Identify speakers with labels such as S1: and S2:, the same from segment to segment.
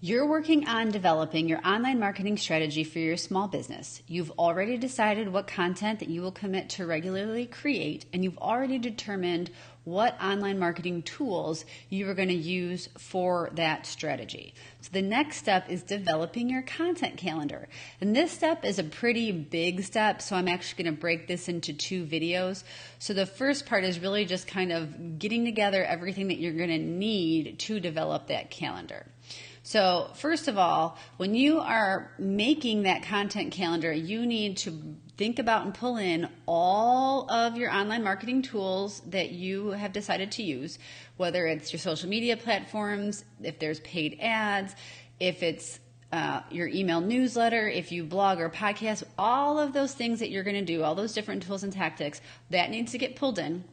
S1: You're working on developing your online marketing strategy for your small business. You've already decided what content that you will commit to regularly create, and you've already determined what online marketing tools you are going to use for that strategy. So the next step is developing your content calendar. And this step is a pretty big step, so I'm actually going to break this into two videos. So the first part is really just kind of getting together everything that you're going to need to develop that calendar. So first of all, when you are making that content calendar, you need to think about and pull in all of your online marketing tools that you have decided to use, whether it's your social media platforms, if there's paid ads, if it's your email newsletter, if you blog or podcast, all of those things that you're going to do, all those different tools and tactics, that needs to get pulled in.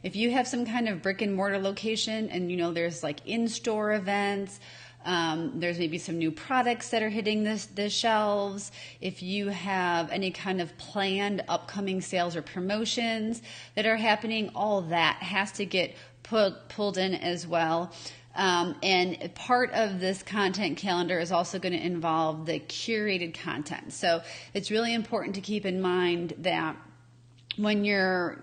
S1: If you have some kind of brick and mortar location and there's like in-store events, there's maybe some new products that are hitting the shelves. If you have any kind of planned upcoming sales or promotions that are happening, all that has to get pulled in as well. And part of this content calendar is also going to involve the curated content. So it's really important to keep in mind that when you're,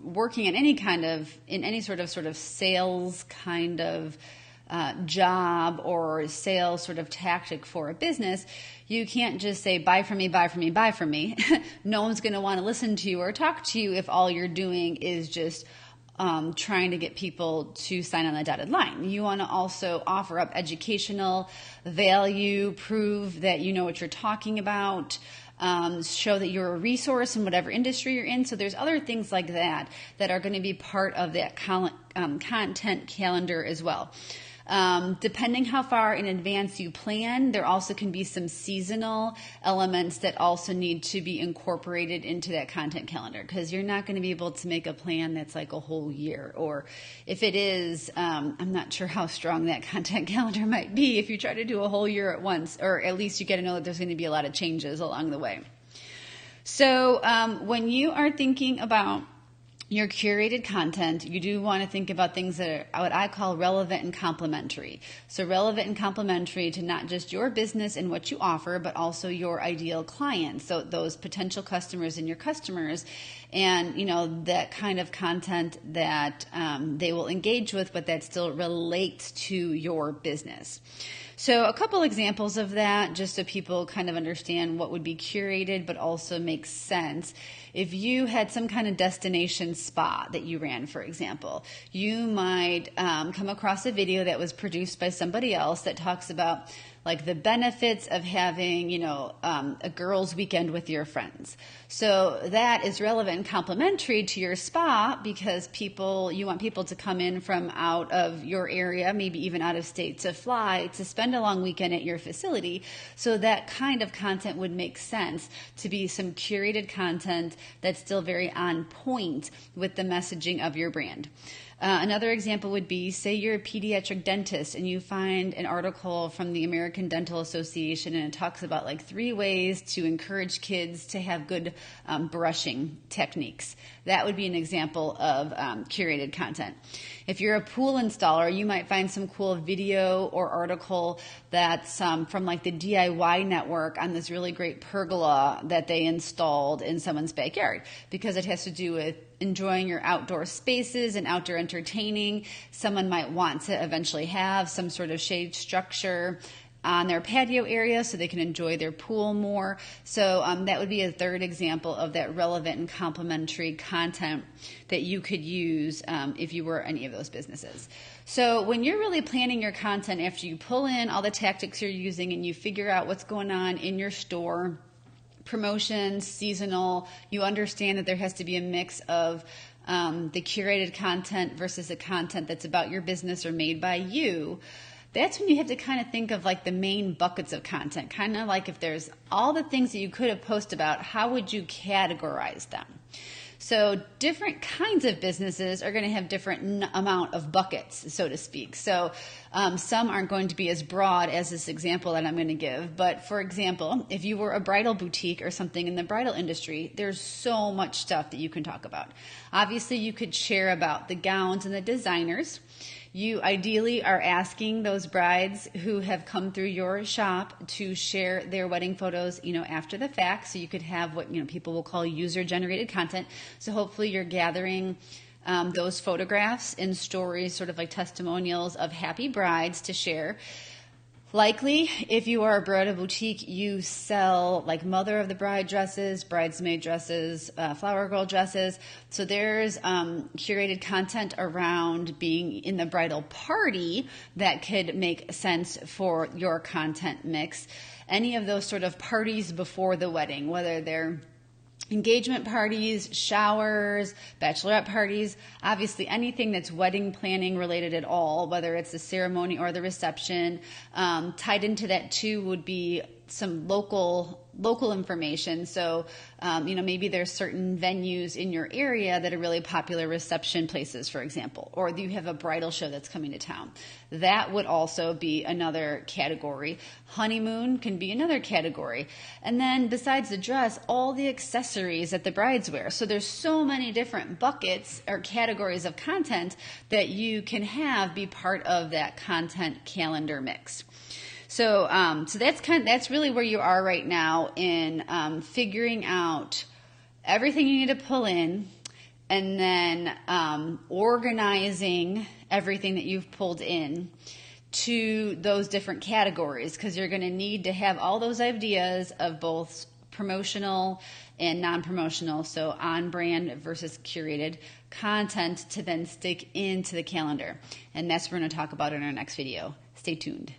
S1: working in any sort of sales kind of job or sales sort of tactic for a business, you can't just say, buy from me, buy from me, buy from me. No one's going to want to listen to you or talk to you if all you're doing is just trying to get people to sign on the dotted line. You want to also offer up educational value, prove that you know what you're talking about, show that you're a resource in whatever industry you're in. So there's other things like that are going to be part of that content calendar as well. Depending how far in advance you plan, there also can be some seasonal elements that also need to be incorporated into that content calendar, because you're not going to be able to make a plan that's like a whole year. Or if it is, I'm not sure how strong that content calendar might be if you try to do a whole year at once, or at least you got to know that there's going to be a lot of changes along the way. So when you are thinking about your curated content, you do want to think about things that are what I call relevant and complementary. So relevant and complementary to not just your business and what you offer, but also your ideal clients. So those potential customers and your customers, and that kind of content that they will engage with, but that still relates to your business. So a couple examples of that, just so people kind of understand what would be curated, but also makes sense. If you had some kind of destination spa that you ran, for example, you might come across a video that was produced by somebody else that talks about like the benefits of having, a girls' weekend with your friends. So that is relevant and complementary to your spa, because you want people to come in from out of your area, maybe even out of state, to fly to spend a long weekend at your facility. So that kind of content would make sense to be some curated content that's still very on point with the messaging of your brand. Another example would be, say you're a pediatric dentist and you find an article from the American Dental Association, and it talks about like 3 ways to encourage kids to have good brushing techniques. That would be an example of curated content. If you're a pool installer, you might find some cool video or article that's from like the DIY network on this really great pergola that they installed in someone's backyard, because it has to do with enjoying your outdoor spaces and outdoor entertaining. Someone might want to eventually have some sort of shade structure on their patio area so they can enjoy their pool more. So that would be a third example of that relevant and complementary content that you could use if you were any of those businesses. So when you're really planning your content, after you pull in all the tactics you're using and you figure out what's going on in your store, promotions, seasonal, you understand that there has to be a mix of the curated content versus the content that's about your business or made by you. That's when you have to kind of think of like the main buckets of content, kind of like if there's all the things that you could have posted about, how would you categorize them? So different kinds of businesses are going to have different amount of buckets, so to speak. So some aren't going to be as broad as this example that I'm going to give. But for example, if you were a bridal boutique or something in the bridal industry, there's so much stuff that you can talk about. Obviously, you could share about the gowns and the designers. You ideally are asking those brides who have come through your shop to share their wedding photos, after the fact. So you could have what, people will call user-generated content. So hopefully you're gathering those photographs and stories, sort of like testimonials of happy brides to share. Likely, if you are a bridal boutique, you sell like mother of the bride dresses, bridesmaid dresses, flower girl dresses. So there's curated content around being in the bridal party that could make sense for your content mix. Any of those sort of parties before the wedding, whether they're engagement parties, showers, bachelorette parties, obviously anything that's wedding planning related at all, whether it's the ceremony or the reception. Tied into that too would be some local information. So, maybe there's certain venues in your area that are really popular reception places, for example, or you have a bridal show that's coming to town. That would also be another category. Honeymoon can be another category. And then besides the dress, all the accessories that the brides wear. So there's so many different buckets or categories of content that you can have be part of that content calendar mix. So that's really where you are right now in figuring out everything you need to pull in, and then organizing everything that you've pulled in to those different categories, because you're going to need to have all those ideas of both promotional and non-promotional, so on-brand versus curated content to then stick into the calendar. And that's what we're going to talk about in our next video. Stay tuned.